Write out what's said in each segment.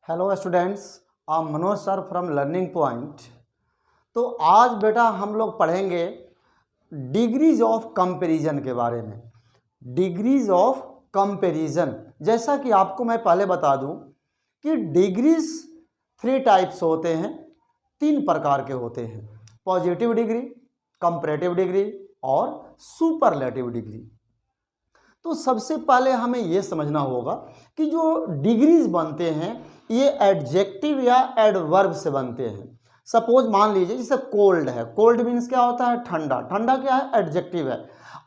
Hello students, I am Manoj sir from learning point. तो आज बेटा हम लोग पढ़ेंगे डिग्रीज ऑफ कंपैरिजन के बारे में। डिग्रीज ऑफ कंपैरिजन, जैसा कि आपको मैं पहले बता दूं कि डिग्रीज 3 टाइप्स होते हैं, 3 प्रकार के होते हैं। पॉजिटिव डिग्री, कंपैरेटिव डिग्री और सुपरलेटिव डिग्री। तो सबसे पहले हमें यह समझना होगा कि जो डिग्रीज बनते हैं ये एडजेक्टिव या एडवर्ब से बनते हैं। सपोज मान लीजिए जैसे कोल्ड है, कोल्ड मीन्स क्या होता है? ठंडा। ठंडा क्या है? एडजेक्टिव है।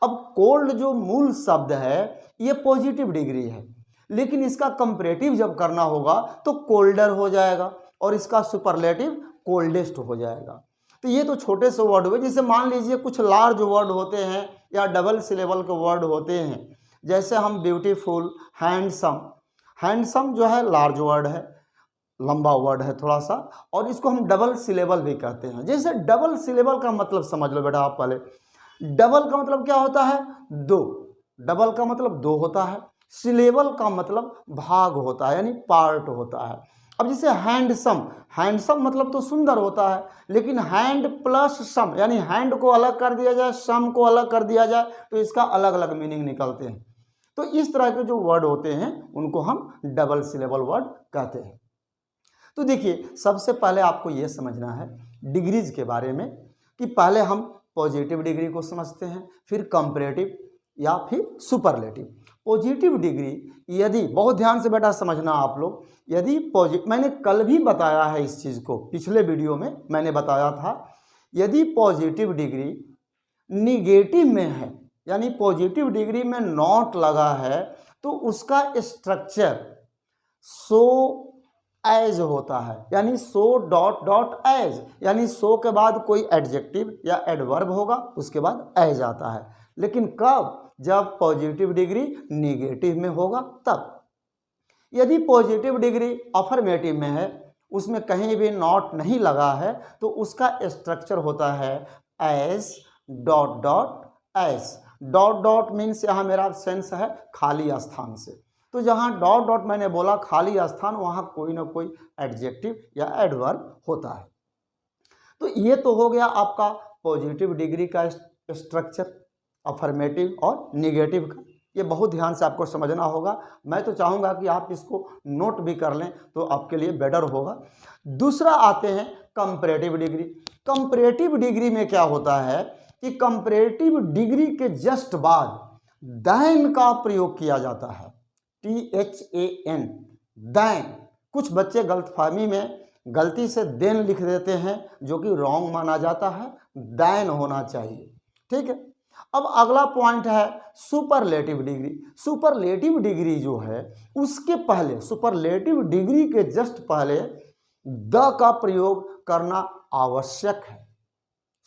अब कोल्ड जो मूल शब्द है ये पॉजिटिव डिग्री है, लेकिन इसका कंपैरेटिव जब करना होगा तो कोल्डर हो जाएगा और इसका सुपरलेटिव कोल्डेस्ट हो जाएगा। तो ये तो छोटे से वर्ड हुए। जैसे मान लीजिए कुछ लार्ज वर्ड होते हैं या डबल सिलेबल के वर्ड होते हैं, जैसे हम ब्यूटीफुल, हैंडसम। हैंडसम जो है लार्ज वर्ड है, लंबा वर्ड है थोड़ा सा, और इसको हम डबल सिलेबल भी कहते हैं। जैसे डबल सिलेबल का मतलब समझ लो बेटा आप पहले। डबल का मतलब क्या होता है? 2। डबल का मतलब 2 होता है। सिलेबल का मतलब भाग होता है, यानी पार्ट होता है। अब जैसे हैंडसम, हैंडसम मतलब तो सुंदर होता है, लेकिन हैंड प्लस सम, यानी हैंड को अलग कर दिया जाए, सम को अलग कर दिया जाए, तो इसका अलग अलग मीनिंग निकलते हैं। तो इस तरह के जो वर्ड होते हैं उनको हम डबल सिलेबल वर्ड कहते हैं। तो देखिए, सबसे पहले आपको यह समझना है डिग्रीज के बारे में कि पहले हम पॉजिटिव डिग्री को समझते हैं, फिर कंपैरेटिव या फिर सुपरलेटिव। पॉजिटिव डिग्री, यदि बहुत ध्यान से बेटा समझना आप लोग, यदि मैंने कल भी बताया है इस चीज़ को, पिछले वीडियो में मैंने बताया था, यदि पॉजिटिव डिग्री निगेटिव में है, यानी पॉजिटिव डिग्री में नॉट लगा है, तो उसका स्ट्रक्चर सो एज होता है, यानी सो डॉट डॉट एज, यानी सो के बाद कोई एडजेक्टिव या एडवर्ब होगा, उसके बाद एज आता है। लेकिन कब? जब पॉजिटिव डिग्री निगेटिव में होगा तब। यदि पॉजिटिव डिग्री अफर्मेटिव में है, उसमें कहीं भी नॉट नहीं लगा है, तो उसका स्ट्रक्चर होता है as dot dot as. Dot dot means यहाँ मेरा सेंस है खाली स्थान से, तो जहाँ डॉट डॉट मैंने बोला खाली स्थान, वहाँ कोई ना कोई एडजेक्टिव या एडवर्ब होता है। तो ये तो हो गया आपका पॉजिटिव डिग्री का स्ट्रक्चर, अफर्मेटिव और निगेटिव का। ये बहुत ध्यान से आपको समझना होगा। मैं तो चाहूँगा कि आप इसको नोट भी कर लें तो आपके लिए बेटर होगा। दूसरा आते हैं कंपैरेटिव डिग्री। कंपैरेटिव डिग्री में क्या होता है कि कंपैरेटिव डिग्री के जस्ट बाद देन का प्रयोग किया जाता है, THAN, देन। कुछ बच्चे गलतफहमी में गलती से देन लिख देते हैं, जो कि रॉन्ग माना जाता है, देन होना चाहिए। ठीक है। अब अगला पॉइंट है सुपरलेटिव डिग्री। सुपरलेटिव डिग्री जो है उसके पहले, सुपरलेटिव डिग्री के जस्ट पहले द का प्रयोग करना आवश्यक है।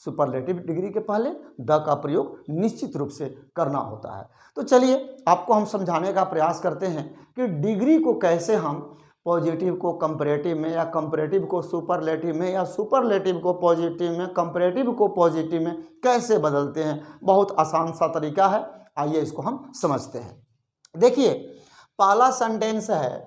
सुपरलेटिव डिग्री के पहले द का प्रयोग निश्चित रूप से करना होता है। तो चलिए आपको हम समझाने का प्रयास करते हैं कि डिग्री को कैसे हम पॉजिटिव को कंपैरेटिव में, या कंपैरेटिव को सुपरलेटिव में, या सुपरलेटिव को पॉजिटिव में, कंपैरेटिव को पॉजिटिव में कैसे बदलते हैं। बहुत आसान सा तरीका है, आइए इसको हम समझते हैं। देखिए, पहला सेंटेंस है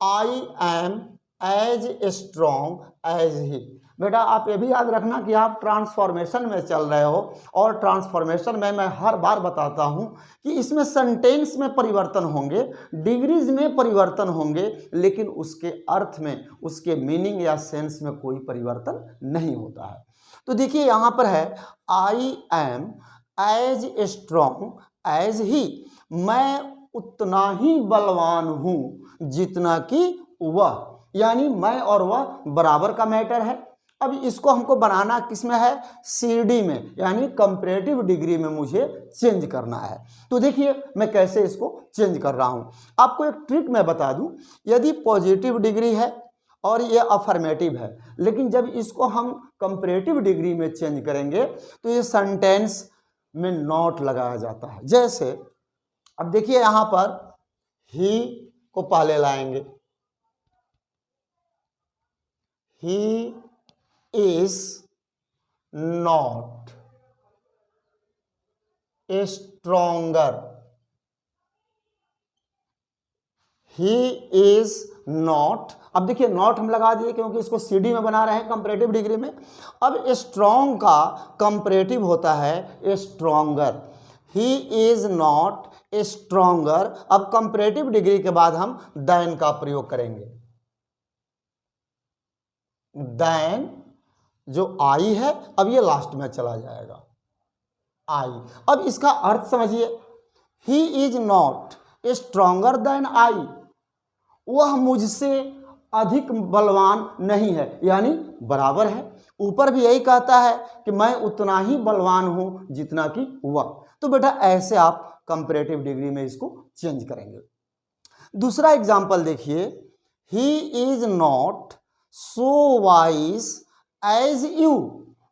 I am as strong as he. बेटा आप ये भी याद रखना कि आप ट्रांसफॉर्मेशन में चल रहे हो, और ट्रांसफॉर्मेशन में मैं हर बार बताता हूं कि इसमें सेंटेंस में परिवर्तन होंगे, डिग्रीज में परिवर्तन होंगे, लेकिन उसके अर्थ में, उसके मीनिंग या सेंस में कोई परिवर्तन नहीं होता है। तो देखिए यहां पर है I am as strong as he, मैं उतना ही बलवान हूं जितना कि वह, यानी मैं और वह बराबर का मैटर है। अब इसको हमको बनाना किस में है? CD में, यानी कंपैरेटिव डिग्री में मुझे चेंज करना है। तो देखिए मैं कैसे इसको चेंज कर रहा हूं। आपको एक ट्रिक मैं बता दूं, यदि पॉजिटिव डिग्री है और ये अफर्मेटिव है, लेकिन जब इसको हम कंपैरेटिव डिग्री में चेंज करेंगे तो ये सेंटेंस में नॉट लगाया जाता है। जैसे अब देखिए यहां पर ही को पहले लाएंगे, ही is not stronger, he is not अब देखिए नॉट हम लगा दिए क्योंकि इसको सीडी में बना रहे हैं कंपैरेटिव डिग्री में। अब स्ट्रॉन्ग का कंपैरेटिव होता है stronger. He is not stronger. अब कंपैरेटिव डिग्री के बाद हम देन का प्रयोग करेंगे। देन जो आई है अब ये लास्ट में चला जाएगा आई। अब इसका अर्थ समझिए, he is not stronger than I, वह मुझसे अधिक बलवान नहीं है, यानी बराबर है। ऊपर भी यही कहता है कि मैं उतना ही बलवान हूं जितना कि वह। तो बेटा ऐसे आप कंपैरेटिव डिग्री में इसको चेंज करेंगे। दूसरा एग्जांपल देखिए, he is not so wise as you,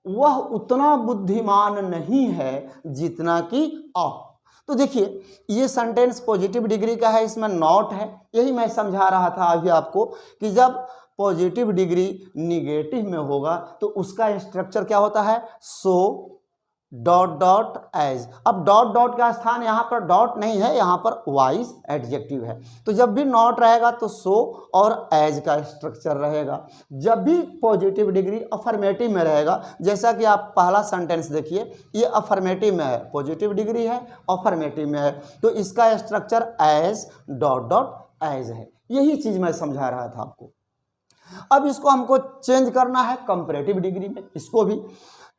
वह उतना बुद्धिमान नहीं है जितना कि आप। तो देखिए ये सेंटेंस पॉजिटिव डिग्री का है, इसमें नॉट है। यही मैं समझा रहा था अभी आपको कि जब पॉजिटिव डिग्री निगेटिव में होगा तो उसका स्ट्रक्चर क्या होता है, सो डॉट डॉट एज। अब डॉट डॉट का स्थान यहाँ पर डॉट नहीं है, यहाँ पर वाइज एडजेक्टिव है। तो जब भी नॉट रहेगा तो सो और एज का स्ट्रक्चर रहेगा। जब भी पॉजिटिव डिग्री अफर्मेटिव में रहेगा, जैसा कि आप पहला सेंटेंस देखिए, ये अफर्मेटिव में है, पॉजिटिव डिग्री है, अफर्मेटिव में है, तो इसका structure as dot dot as है। यही चीज मैं समझा रहा था आपको। अब इसको हमको चेंज करना है कंपैरेटिव डिग्री में, इसको भी।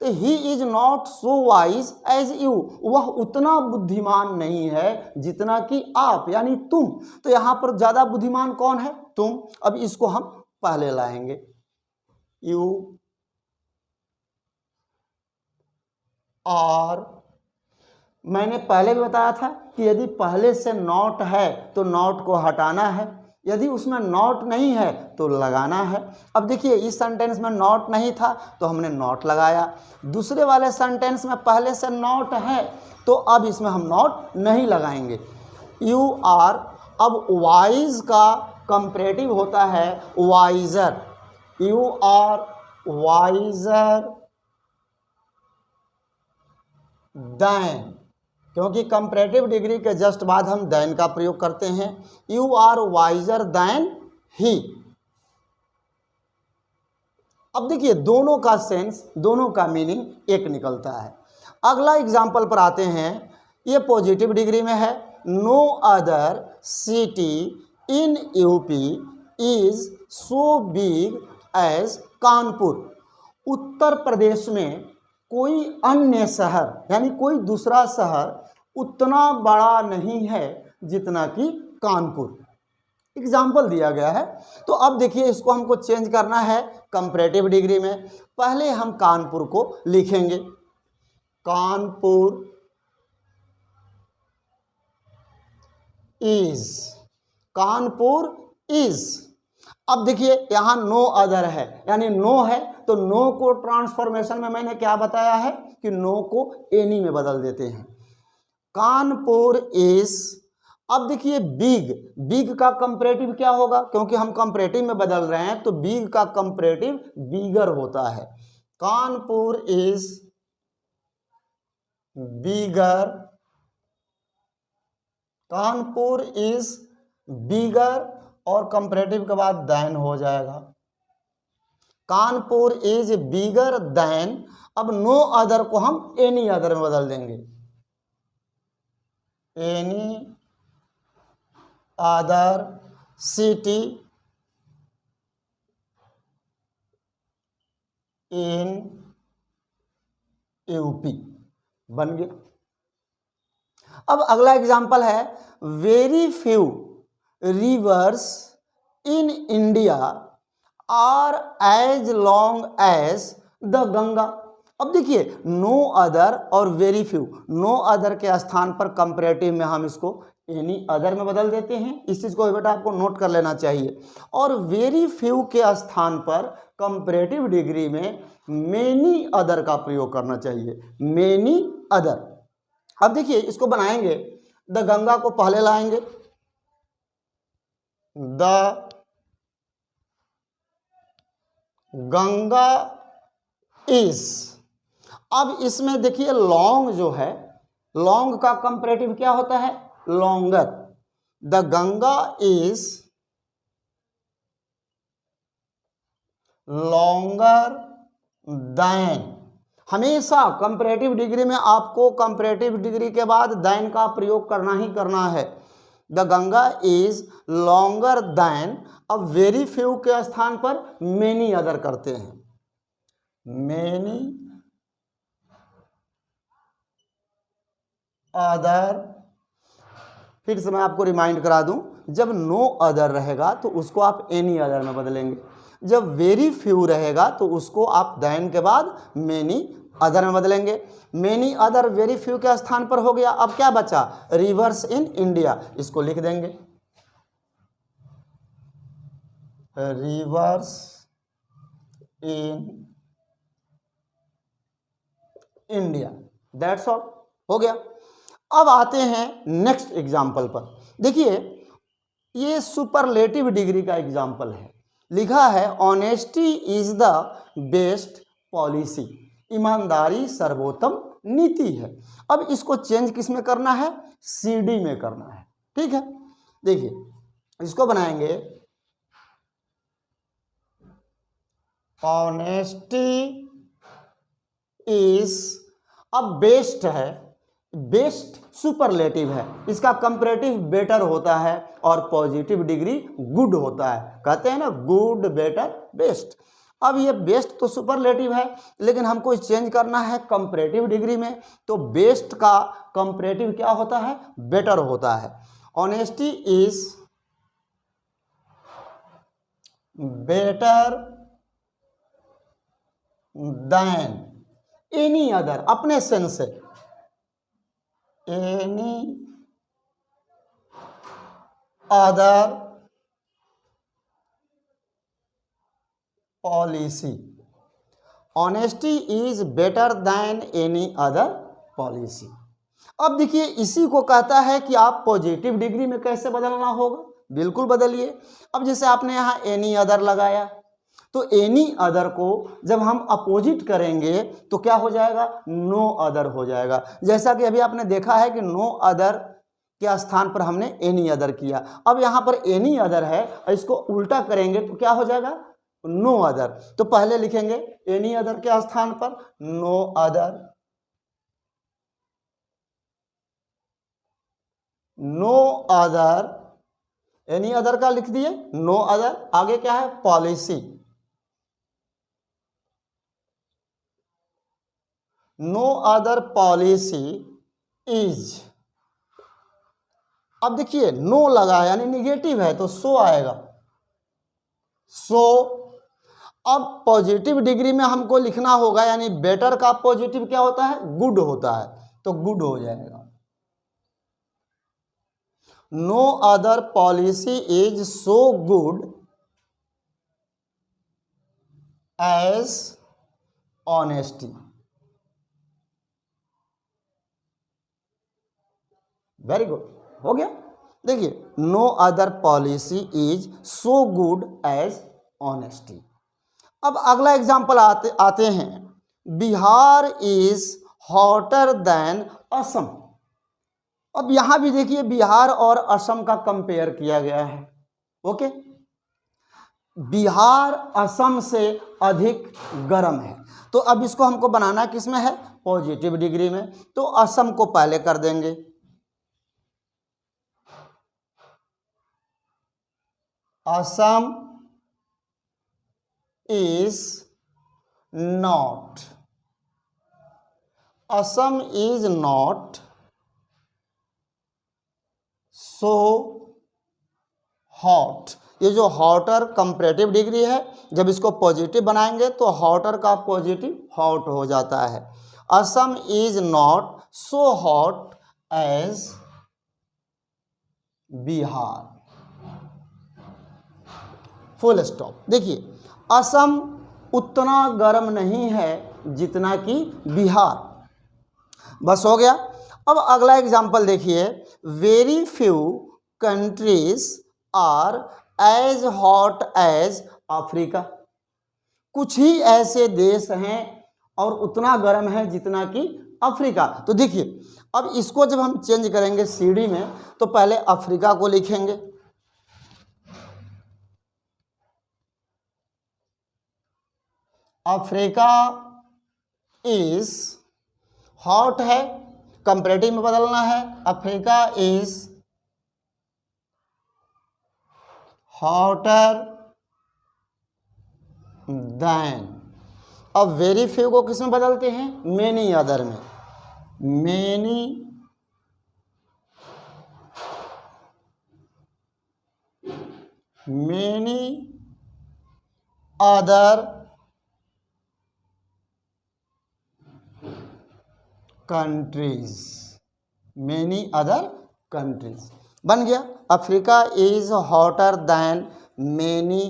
तो he is not so wise as you, वह उतना बुद्धिमान नहीं है जितना कि आप, यानी तुम। तो यहां पर ज्यादा बुद्धिमान कौन है, तुम। अब इसको हम पहले लाएंगे, यू आर। मैंने पहले भी बताया था कि यदि पहले से नॉट है तो नॉट को हटाना है, यदि उसमें नॉट नहीं है तो लगाना है। अब देखिए इस सेंटेंस में नॉट नहीं था तो हमने नॉट लगाया। दूसरे वाले सेंटेंस में पहले से नॉट है तो अब इसमें हम नॉट नहीं लगाएंगे। You are. अब वाइज का कंपैरेटिव होता है wiser. You are wiser than, क्योंकि कंपैरेटिव डिग्री के जस्ट बाद हम देन का प्रयोग करते हैं। You are wiser than he. अब देखिए दोनों का सेंस, दोनों का मीनिंग एक निकलता है। अगला एग्जाम्पल पर आते हैं, ये पॉजिटिव डिग्री में है। No other city in UP is so big as Kanpur. Uttar Pradesh में कोई अन्य शहर, यानी कोई दूसरा शहर उतना बड़ा नहीं है जितना कि कानपुर। एग्जाम्पल दिया गया है। तो अब देखिए इसको हमको चेंज करना है कंपैरेटिव डिग्री में। पहले हम कानपुर को लिखेंगे, कानपुर इज, कानपुर इज। अब देखिए यहाँ नो अदर है, यानी नो है, तो नो को ट्रांसफॉर्मेशन में मैंने क्या बताया है कि नो को एनी में बदल देते हैं। कानपुर इज। अब देखिए बिग, बिग का कंपैरेटिव क्या होगा, क्योंकि हम कंपैरेटिव में बदल रहे हैं तो बिग का कंपैरेटिव बिगर होता है। Kanpur is bigger, Kanpur is bigger और कंपैरेटिव के बाद देन हो जाएगा। Kanpur is bigger than. अब नो अदर को हम एनी अदर में बदल देंगे, any other city in UP बन गया। अब अगला एग्जांपल है, very few rivers in India are as long as the Ganga. अब देखिए नो अदर और वेरी फ्यू, नो अदर के स्थान पर कंपैरेटिव में हम इसको एनी अदर में बदल देते हैं। इस चीज को बेटा आपको नोट कर लेना चाहिए। और वेरी फ्यू के स्थान पर कंपैरेटिव डिग्री में मेनी अदर का प्रयोग करना चाहिए, मेनी अदर। अब देखिए इसको बनाएंगे, द गंगा को पहले लाएंगे, द गंगा इज। अब इसमें देखिए लॉन्ग जो है, लॉन्ग का कंपैरेटिव क्या होता है, longer. The Ganga is longer than, हमेशा कंपैरेटिव डिग्री में आपको कंपैरेटिव डिग्री के बाद देन का प्रयोग करना ही करना है। The Ganga is longer than, अब वेरी फ्यू के स्थान पर मेनी अदर करते हैं, मेनी अदर। फिर से मैं आपको रिमाइंड करा दूं, जब नो अदर रहेगा तो उसको आप एनी अदर में बदलेंगे, जब वेरी फ्यू रहेगा तो उसको आप देन के बाद मेनी अदर में बदलेंगे। मेनी अदर वेरी फ्यू के स्थान पर हो गया। अब क्या बचा, रिवर्स इन इंडिया, इसको लिख देंगे reverse in India, that's all, हो गया। अब आते हैं नेक्स्ट एग्जाम्पल पर। देखिए ये सुपरलेटिव डिग्री का एग्जाम्पल है, लिखा है honesty is the best policy, ईमानदारी सर्वोत्तम नीति है। अब इसको चेंज किस में करना है, सीडी में करना है, ठीक है। देखिए इसको बनाएंगे ऑनेस्टी इज, अब बेस्ट है, बेस्ट सुपरलेटिव है, इसका कंपैरेटिव बेटर होता है और पॉजिटिव डिग्री गुड होता है, कहते हैं ना गुड बेटर बेस्ट। अब ये बेस्ट तो सुपरलेटिव है, लेकिन हमको चेंज करना है कंपैरेटिव डिग्री में, तो बेस्ट का कंपैरेटिव क्या होता है, बेटर होता है। Honesty is better than any other, अपने सेंस से any other policy, honesty is better than any other policy. अब देखिए इसी को कहता है कि आप पॉजिटिव डिग्री में कैसे बदलना होगा, बिल्कुल बदलिए। अब जैसे आपने यहाँ एनी अदर लगाया, तो एनी अदर को जब हम अपोजिट करेंगे तो क्या हो जाएगा, नो अदर हो जाएगा। जैसा कि अभी आपने देखा है कि नो अदर के स्थान पर हमने एनी अदर किया, अब यहाँ पर एनी अदर है, इसको उल्टा करेंगे तो क्या हो जाएगा, नो अदर। तो पहले लिखेंगे एनी अदर के स्थान पर no other, no other, any other का लिख दिए नो अदर, आगे क्या है policy, no other policy is. अब देखिए नो लगा यानी निगेटिव है तो सो आएगा, सो। अब पॉजिटिव डिग्री में हमको लिखना होगा, यानी बेटर का पॉजिटिव क्या होता है, गुड होता है, तो गुड हो जाएगा। No other policy is so good as honesty, very good, हो गया। देखिए no other policy is so good as honesty. अब अगला एग्जाम्पल आते हैं, Bihar is hotter than Assam. अब यहां भी देखिए बिहार और असम का कंपेयर किया गया है, ओके। बिहार असम से अधिक गर्म है, तो अब इसको हमको बनाना किस में है, पॉजिटिव डिग्री में, तो असम को पहले कर देंगे, Assam is not, Assam is not so hot. ये जो हॉटर कंपैरेटिव डिग्री है, जब इसको पॉजिटिव बनाएंगे तो हॉटर का पॉजिटिव हॉट हो जाता है। Assam is not so hot as Bihar, full stop. देखिए असम उतना गर्म नहीं है जितना कि बिहार, बस हो गया। अब अगला एग्जाम्पल देखिए, very few countries are as hot as Africa. कुछ ही ऐसे देश हैं और उतना गर्म है जितना कि अफ्रीका। तो देखिए अब इसको जब हम चेंज करेंगे सीडी में, तो पहले अफ्रीका को लिखेंगे, अफ्रीका इज हॉट है, कंपैरेटिव में बदलना है, अफ्रीका इज हॉटर देन। अब वेरी फ्यू को किस में बदलते हैं, मेनी अदर में, many other countries, many other countries बन गया। Africa is hotter then many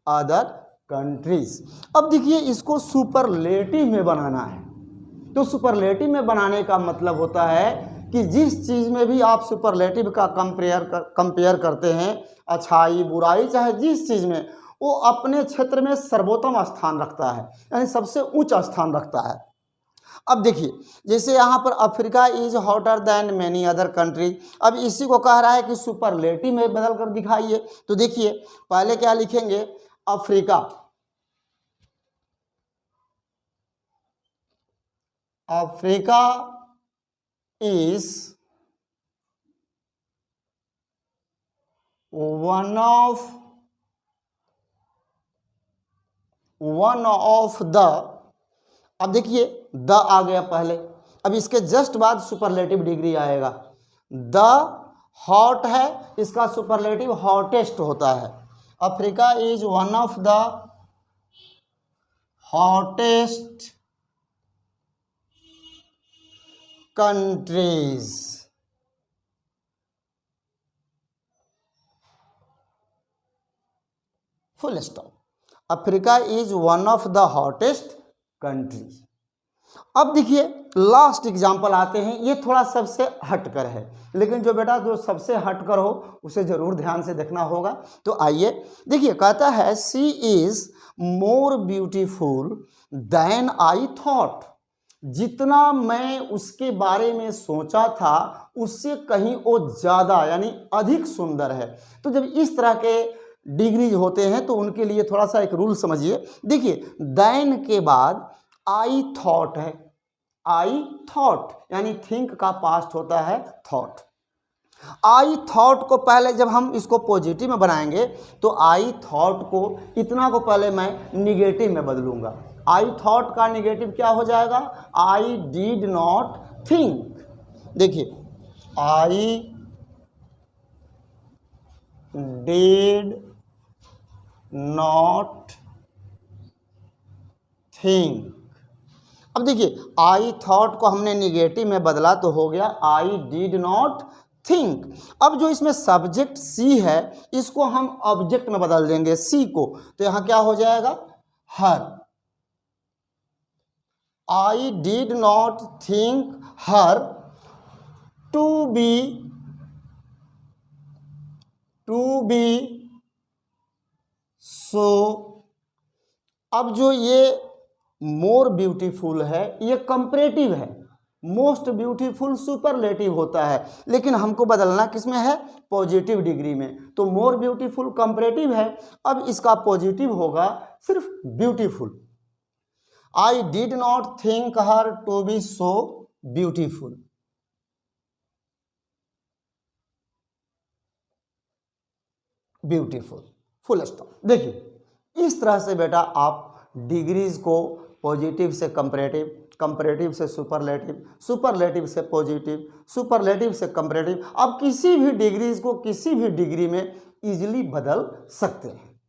other countries. अब देखिए इसको सुपरलेटिव में बनाना है, तो सुपरलेटिव में बनाने का मतलब होता है कि जिस चीज़ में भी आप सुपरलेटिव का कंपेयर करते हैं, अच्छाई बुराई चाहे जिस चीज़ में, वो अपने क्षेत्र में सर्वोत्तम स्थान रखता है, यानी सबसे उच्च स्थान रखता है। अब देखिए जैसे यहाँ पर Africa is hotter then many other country, अब इसी को कह रहा है कि सुपरलेटिव में बदल कर दिखाइए। तो देखिए पहले क्या लिखेंगे, Africa, Africa is one of the, अब देखिए द आ गया पहले, अब इसके जस्ट बाद सुपरलेटिव डिग्री आएगा। द हॉट है, इसका सुपरलेटिव हॉटेस्ट होता है। Africa is one of the hottest countries, full stop. Africa is one of the hottest countries. अब देखिए लास्ट एग्जाम्पल आते हैं, ये थोड़ा सबसे हटकर है, लेकिन जो बेटा जो सबसे हटकर हो उसे जरूर ध्यान से देखना होगा। तो आइए देखिए, कहता है she is more beautiful than I thought, जितना मैं उसके बारे में सोचा था उससे कहीं वो ज़्यादा यानी अधिक सुंदर है। तो जब इस तरह के डिग्रीज होते हैं तो उनके लिए थोड़ा सा एक रूल समझिए। देखिए देन के बाद आई थॉट है, आई थॉट यानी थिंक का पास्ट होता है थॉट। आई थॉट को पहले जब हम इसको पॉजिटिव में बनाएंगे तो आई थॉट को इतना को पहले मैं निगेटिव में बदलूंगा। आई थॉट का निगेटिव क्या हो जाएगा, आई डिड नॉट थिंक। देखिए आई डिड नॉट थिंक। अब देखिए आई थॉट को हमने निगेटिव में बदला तो हो गया आई डिड नॉट थिंक। अब जो इसमें सब्जेक्ट सी है इसको हम ऑब्जेक्ट में बदल देंगे सी को, तो यहां क्या हो जाएगा, हर। I did not think her to be so. अब जो ये मोर ब्यूटीफुल है ये कंपैरेटिव है, मोस्ट ब्यूटीफुल सुपरलेटिव होता है, लेकिन हमको बदलना किसमें है, पॉजिटिव डिग्री में। तो मोर ब्यूटीफुल कंपैरेटिव है, अब इसका पॉजिटिव होगा सिर्फ beautiful. I did not think her to be so beautiful. Beautiful, full stop. देखिए इस तरह से बेटा आप डिग्रीज को पॉजिटिव से कंपैरेटिव, कंपैरेटिव से सुपरलेटिव, सुपरलेटिव से पॉजिटिव, सुपरलेटिव से कंपैरेटिव, आप किसी भी डिग्रीज को किसी भी डिग्री में इजीली बदल सकते हैं।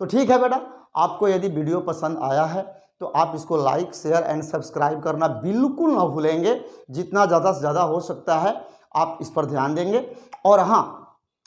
तो ठीक है बेटा, आपको यदि वीडियो पसंद आया है तो आप इसको लाइक शेयर एंड सब्सक्राइब करना बिल्कुल ना भूलेंगे। जितना ज़्यादा से ज़्यादा हो सकता है आप इस पर ध्यान देंगे। और हाँ,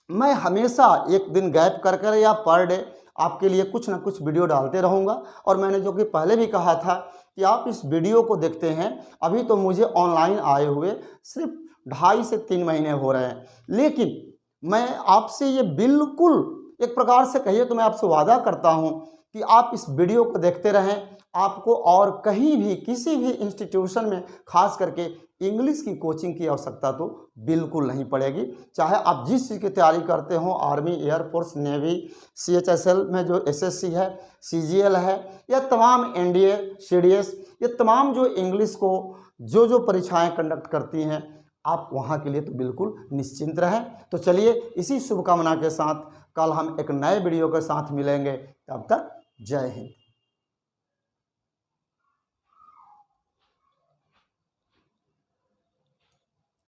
मैं हमेशा एक दिन गैप कर कर या पर डे आपके लिए कुछ ना कुछ वीडियो डालते रहूँगा। और मैंने जो कि पहले भी कहा था कि आप इस वीडियो को देखते हैं, अभी तो मुझे ऑनलाइन आए हुए सिर्फ 2.5 से 3 महीने हो रहे हैं, लेकिन मैं आपसे ये बिल्कुल एक प्रकार से कहिए तो मैं आपसे वादा करता हूँ कि आप इस वीडियो को देखते रहें। आपको और कहीं भी किसी भी इंस्टीट्यूशन में खास करके इंग्लिश की कोचिंग की आवश्यकता तो बिल्कुल नहीं पड़ेगी। चाहे आप जिस चीज़ की तैयारी करते हो, आर्मी, एयरफोर्स, नेवी, CHSL में जो SSC है, CGL है, या तमाम NDA, CDS, ये तमाम जो इंग्लिश को जो परीक्षाएं कंडक्ट करती हैं, आप वहाँ के लिए तो बिल्कुल निश्चिंत रहें। तो चलिए इसी शुभकामना के साथ कल हम एक नए वीडियो के साथ मिलेंगे। तब तक जय हिंद।